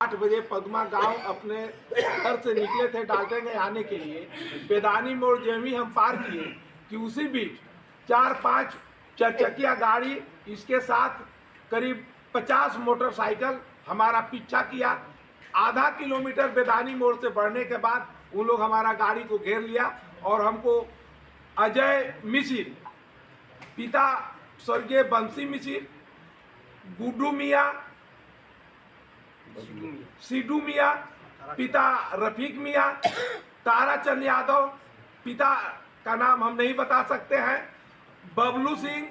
8 बजे पद्मा गांव अपने घर से निकले थे डाल्टनगंज आने के लिए। बेदानी मोड़ जब ही हम पार किए कि उसी बीच 4-5 चरचकिया गाड़ी, इसके साथ करीब 50 मोटरसाइकिल हमारा पीछा किया। आधा किलोमीटर बेदानी मोड़ से बढ़ने के बाद उन लोग हमारा गाड़ी को घेर लिया और हमको अजय मिसिर, पिता स्वर्गीय बंसी मिसिर, गुड्डू मियाँ, सिद्धू मियाँ, पिता रफीक मियाँ, ताराचंद यादव, पिता का नाम हम नहीं बता सकते हैं, बबलू सिंह,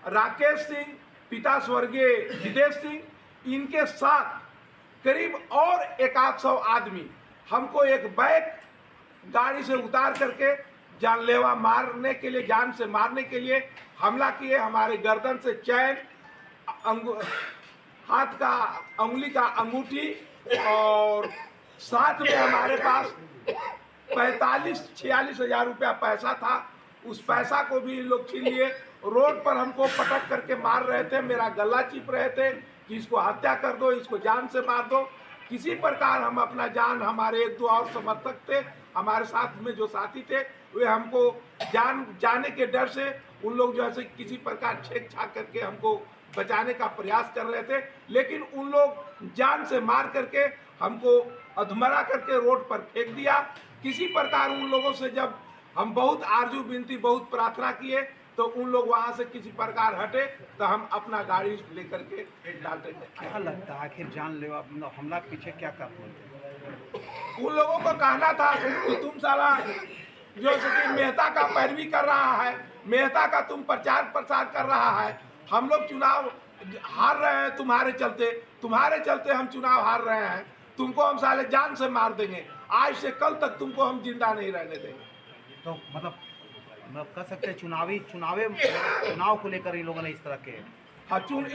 राकेश सिंह, पिता स्वर्गीय विदेश सिंह, इनके साथ करीब और 100 आदमी हमको एक बैक गाड़ी से उतार करके जानलेवा मारने के लिए, जान से मारने के लिए हमला किए। हमारे गर्दन से चैन, हाथ का उंगली का अंगूठी और साथ में हमारे पास 45-46 हज़ार रुपया पैसा था। उस पैसा को भी लोग छीन लिए। रोड पर हमको पटक करके मार रहे थे, मेरा गला चिप रहे थे कि इसको हत्या कर दो, इसको जान से मार दो। किसी प्रकार हम अपना जान, हमारे 1-2 और समर्थक थे हमारे साथ में, जो साथी थे, वे हमको जान जाने के डर से उन लोग जो है किसी प्रकार छेक छाक करके हमको बचाने का प्रयास कर रहे थे, लेकिन उन लोग जान से मार करके हमको अधमरा करके रोड पर फेंक दिया। किसी प्रकार उन लोगों से जब हम बहुत आरजू विनती, बहुत प्रार्थना किए तो उन लोग वहां से किसी प्रकार हटे, तो हम अपना गाड़ी लेकर के डालते थे। क्या लगता है आखिर जानलेवा हमला के पीछे क्या कारण है? उन लोगों को कहना था कि तुम साला जो कि मेहता का पैरवी कर रहा है, मेहता का तुम प्रचार प्रसार कर रहा है, हम लोग चुनाव हार रहे हैं तुम्हारे चलते हम चुनाव हार रहे हैं, तुमको हम साले जान से मार देंगे, आज से कल तक तुमको हम जिंदा नहीं रहने देंगे। तो मतलब कह सकते हैं चुनाव को लेकर इन लोगों ने इस तरह के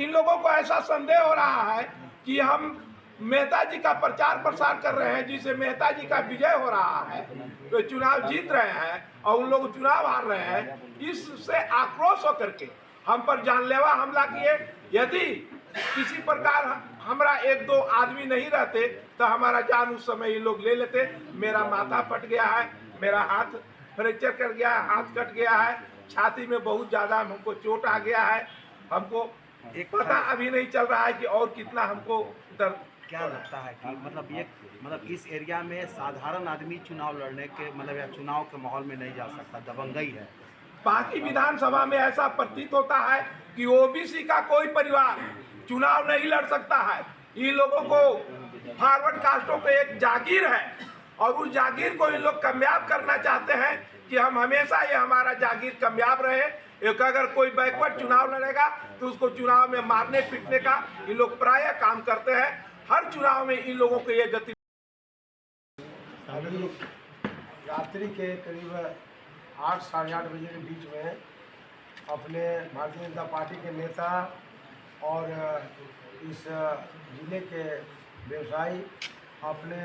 इन लोगों को ऐसा संदेह हो रहा है कि हम मेहता जी का प्रचार प्रसार कर रहे हैं, जिससे मेहता जी का विजय हो रहा है, तो चुनाव जीत रहे हैं और उन लोग चुनाव हार रहे हैं। इससे आक्रोश होकर के हम पर जानलेवा हमला किए। यदि किसी प्रकार हमारा 1-2 आदमी नहीं रहते तो हमारा जान उस समय ये लोग ले लेते। मेरा माथा फट गया है, मेरा हाथ फ्रैक्चर कर गया है, हाथ कट गया है, छाती में बहुत ज़्यादा हमको चोट आ गया है। हमको पता अभी नहीं चल रहा है कि और कितना हमको दर्द। क्या लगता है कि मतलब इस एरिया में साधारण आदमी चुनाव लड़ने के या चुनाव के माहौल में नहीं जा सकता, दबंगई है? बाकी विधानसभा में ऐसा प्रतीत होता है कि ओबीसी का कोई परिवार चुनाव नहीं लड़ सकता है। इन लोगों को फॉरवर्ड कास्टों पे एक जागीर है और उस जागीर को इन लोग कामयाब करना चाहते हैं कि हम हमेशा ये हमारा जागीर कामयाब रहे। एक अगर कोई बैकवर्ड चुनाव लड़ेगा तो उसको चुनाव में मारने पीटने का इन लोग प्रायः काम करते हैं। हर चुनाव में इन लोगों को ये गति। अभी रात्रि के करीब 8 साढ़े 8 बजे के बीच में अपने भारतीय जनता पार्टी के नेता और इस जिले के व्यवसायी अपने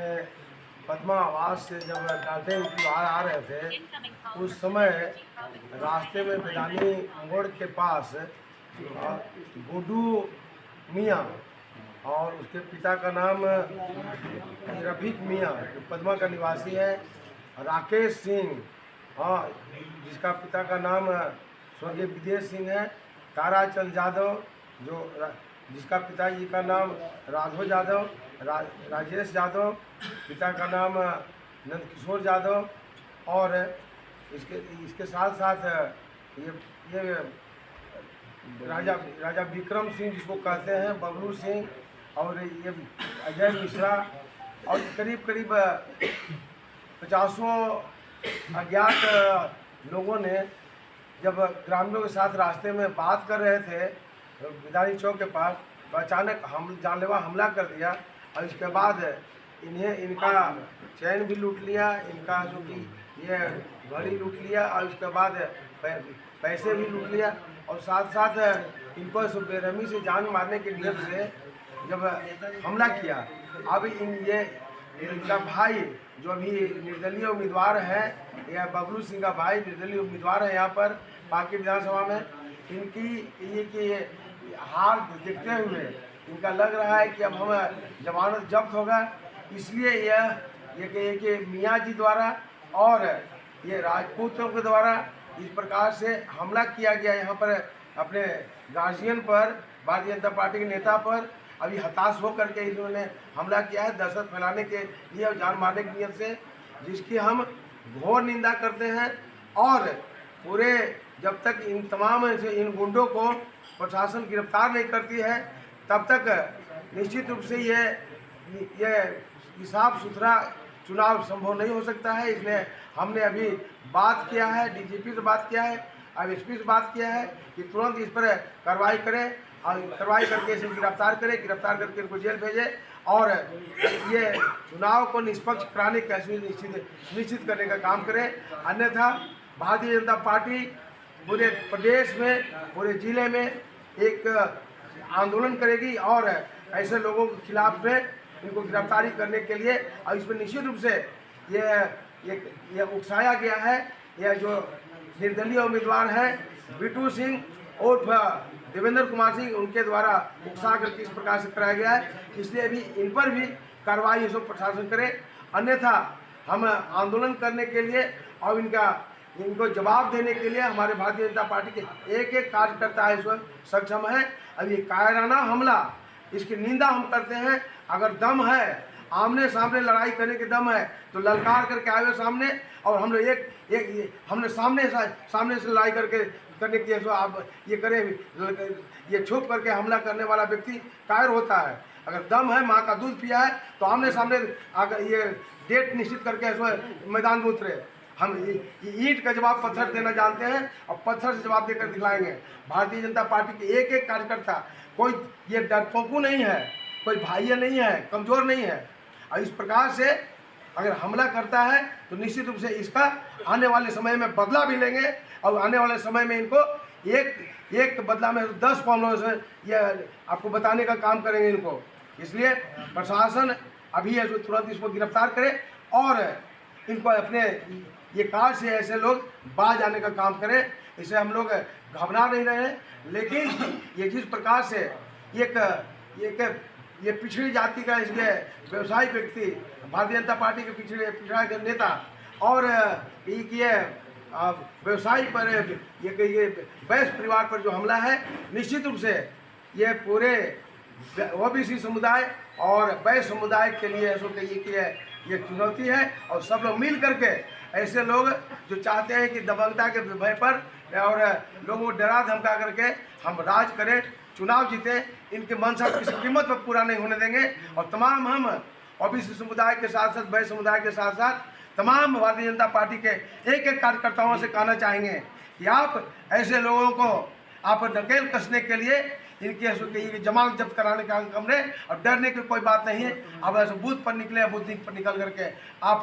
पद्मा आवास से जब डाल्टनगंज की बाहर आ रहे थे, उस समय रास्ते में बेदानी मोड़ के पास गुड्डू मियाँ और उसके पिता का नाम रफीक मियाँ, जो पद्मा का निवासी है, राकेश सिंह, हाँ, जिसका पिता का नाम स्वर्गीय विदेश सिंह है, ताराचंद यादव, जिसका पिताजी का नाम राघव यादव, राजेश यादव, पिता का नाम नंदकिशोर यादव, और इसके साथ साथ ये राजा विक्रम सिंह जिसको कहते हैं, बबलू सिंह, और ये अजय मिश्रा, और करीब 50 अज्ञात लोगों ने जब ग्रामीणों के साथ रास्ते में बात कर रहे थे बेदानी चौक के पास, तो अचानक जानलेवा हमला कर दिया और इसके बाद इनका चैन भी लूट लिया, इनका जो कि ये घड़ी लूट लिया, और उसके बाद पैसे भी लूट लिया, और साथ साथ इनको बेरहमी से जान मारने के नियत से जब हमला किया। अब इनका भाई जो अभी निर्दलीय उम्मीदवार है, या बबलू सिंह का भाई निर्दलीय उम्मीदवार है यहाँ पर पार्टी विधानसभा में, इनकी ये कि हार देखते हुए इनका लग रहा है कि अब हम जमानत जब्त होगा, इसलिए ये मियाँ जी द्वारा और ये राजपूतों के द्वारा इस प्रकार से हमला किया गया यहाँ पर अपने गार्जियन पर, भारतीय जनता पार्टी के नेता पर। अभी हताश होकर के इन्होंने हमला किया है दहशत फैलाने के लिए और जान मारने की नीयत से, जिसकी हम घोर निंदा करते हैं। और पूरे जब तक इन तमाम इन गुंडों को प्रशासन गिरफ्तार नहीं करती है तब तक निश्चित रूप से ये साफ सुथरा चुनाव संभव नहीं हो सकता है। इसलिए हमने अभी बात किया है, डीजीपी से बात किया है, अब एसपी से बात किया है कि तुरंत इस पर कार्रवाई करें और कार्रवाई करके इसे गिरफ्तार करें, गिरफ्तार करके इनको जेल भेजें और ये चुनाव को निष्पक्ष कराने का सुनिश्चित करने का काम करें। अन्यथा भारतीय जनता पार्टी पूरे प्रदेश में, पूरे जिले में एक आंदोलन करेगी और ऐसे लोगों के खिलाफ में इनको गिरफ्तारी करने के लिए, और इसमें निश्चित रूप से ये उकसाया गया है। यह जो निर्दलीय उम्मीदवार हैं बिट्टू सिंह उर्फ देवेंद्र कुमार सिंह, उनके द्वारा उकसा कर किस प्रकार से कराया गया है, इसलिए भी इन पर भी कार्रवाई सब प्रशासन करे। अन्यथा हम आंदोलन करने के लिए और इनको जवाब देने के लिए हमारे भारतीय जनता पार्टी के एक कार्यकर्ता इस वक्त सक्षम है। अब ये कायराना हमला, इसकी निंदा हम करते हैं। अगर दम है, आमने सामने लड़ाई करने के दम है तो ललकार करके आए सामने, और हम लोग हमने सामने से लड़ाई करने की आप ये करें, ये छुप करके हमला करने वाला व्यक्ति कायर होता है। अगर दम है, माँ का दूध पिया है तो आमने सामने अगर ये डेट निश्चित करके मैदान में उतरे। हम ईंट का जवाब पत्थर देना जानते हैं और पत्थर से जवाब देकर दिखाएंगे। भारतीय जनता पार्टी के एक कार्यकर्ता, कोई ये डरपोकू नहीं है, कोई भाई नहीं है, कमज़ोर नहीं है, और इस प्रकार से अगर हमला करता है तो निश्चित रूप से इसका आने वाले समय में बदला भी लेंगे और आने वाले समय में इनको एक बदला में 10 मामलों से ये आपको बताने का काम करेंगे इनको। इसलिए प्रशासन अभी तुरंत इसको गिरफ्तार करे और इनको अपने ये कार से ऐसे लोग बाज आने का काम करें। इसे हम लोग घबरा नहीं रहे हैं, लेकिन ये जिस प्रकार से ये पिछड़ी जाति का इसलिए व्यवसायी व्यक्ति, भारतीय जनता पार्टी के पिछड़ा के नेता और ये व्यवसायी पर ये बैस परिवार पर जो हमला है, निश्चित रूप से ये पूरे ओबीसी समुदाय और बैस समुदाय के लिए ये चुनौती है। और सब लोग मिल करके ऐसे लोग जो चाहते हैं कि दबंगता के भय पर और लोगों को डरा धमका करके हम राज करें, चुनाव जीतें, इनके मंशा किसी कीमत पर पूरा नहीं होने देंगे। और तमाम हम ओबीसी समुदाय के साथ साथ बैस समुदाय के साथ साथ तमाम भारतीय जनता पार्टी के एक कार्यकर्ताओं से कहना चाहेंगे कि आप ऐसे लोगों को आप नकेल कसने के लिए इनकी जमानत जब्त कराने का हमने, और डरने की कोई बात नहीं है। अब ऐसे बूथ पर निकले, बूथ पर निकल करके आप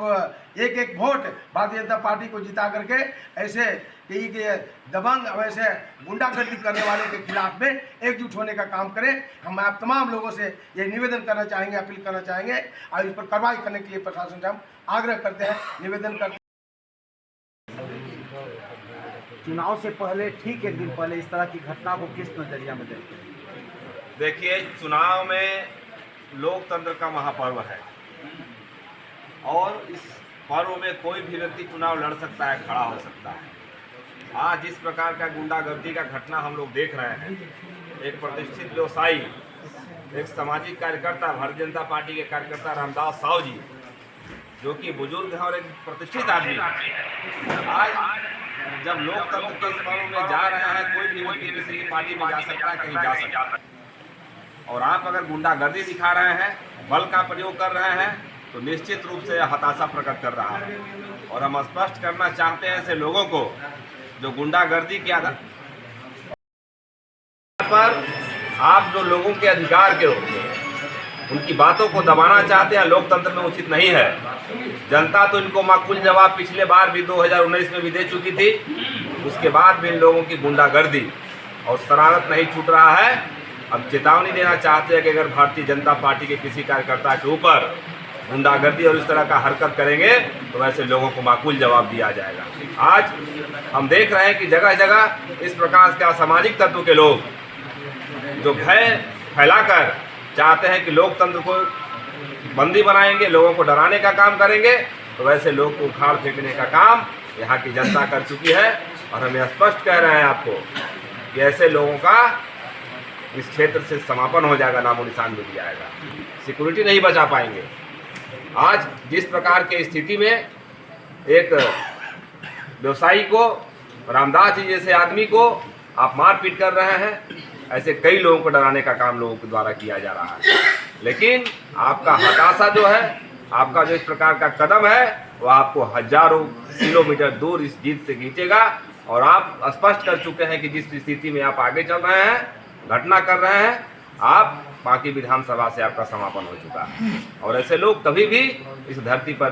एक वोट भारतीय जनता पार्टी को जिता करके ऐसे कि दबंग और ऐसे गुंडागर्दी करने वालों के खिलाफ में एकजुट होने का काम करें। हम आप तमाम लोगों से ये निवेदन करना चाहेंगे, अपील करना चाहेंगे और इस पर कार्रवाई करने के लिए प्रशासन से हम आग्रह करते हैं, निवेदन करते हैं। चुनाव से पहले, ठीक एक दिन पहले, इस तरह की घटना को किस नजरिया में देखते हैं? देखिए, चुनाव में लोकतंत्र का महापर्व है और इस पर्व में कोई भी व्यक्ति चुनाव लड़ सकता है, खड़ा हो सकता है। आज जिस प्रकार का गुंडागर्दी का घटना हम लोग देख रहे हैं, एक प्रतिष्ठित व्यवसायी, एक सामाजिक कार्यकर्ता, भारतीय जनता पार्टी के कार्यकर्ता रामदास साहू जी, जो कि बुजुर्ग हैं और एक प्रतिष्ठित आदमी, आज जब लोकतंत्र के इस पर्व में जा रहे हैं, कोई भी व्यक्ति किसी की पार्टी में जा सकता है, कहीं जा सकता है, और आप अगर गुंडागर्दी दिखा रहे हैं, बल का प्रयोग कर रहे हैं, तो निश्चित रूप से हताशा प्रकट कर रहा है। और हम स्पष्ट करना चाहते हैं ऐसे लोगों को जो गुंडागर्दी के आधार पर आप जो लोगों के अधिकार के उनकी बातों को दबाना चाहते हैं, लोकतंत्र में उचित नहीं है। जनता तो इनको माकूल जवाब पिछले बार भी 2019 में भी दे चुकी थी, उसके बाद भी इन लोगों की गुंडागर्दी और शरारत नहीं छूट रहा है। अब चेतावनी देना चाहते हैं कि अगर भारतीय जनता पार्टी के किसी कार्यकर्ता के ऊपर गुंडागर्दी और इस तरह का हरकत करेंगे तो वैसे लोगों को माकूल जवाब दिया जाएगा। आज हम देख रहे हैं कि जगह जगह इस प्रकार के असामाजिक तत्व के लोग जो भय फैलाकर चाहते हैं कि लोकतंत्र को बंदी बनाएंगे, लोगों को डराने का काम करेंगे, तो वैसे लोग को उखाड़ फेंकने का काम यहाँ की जनता कर चुकी है। और हम यह स्पष्ट कह रहे हैं आपको कि ऐसे लोगों का इस क्षेत्र से समापन हो जाएगा, नामो निशान मिल जाएगा, सिक्योरिटी नहीं बचा पाएंगे। आज जिस प्रकार की स्थिति में एक व्यवसायी को, रामदास जी जैसे आदमी को आप मारपीट कर रहे हैं, ऐसे कई लोगों को डराने का काम लोगों के द्वारा किया जा रहा है। लेकिन आपका हताशा जो है, आपका जो इस प्रकार का कदम है, वो आपको हजारों किलोमीटर दूर इस जीत से खींचेगा। और आप स्पष्ट कर चुके हैं कि जिस स्थिति में आप आगे चल रहे हैं, घटना कर रहे हैं, आप बाकी विधानसभा से आपका समापन हो चुका है। और ऐसे लोग कभी भी इस धरती पर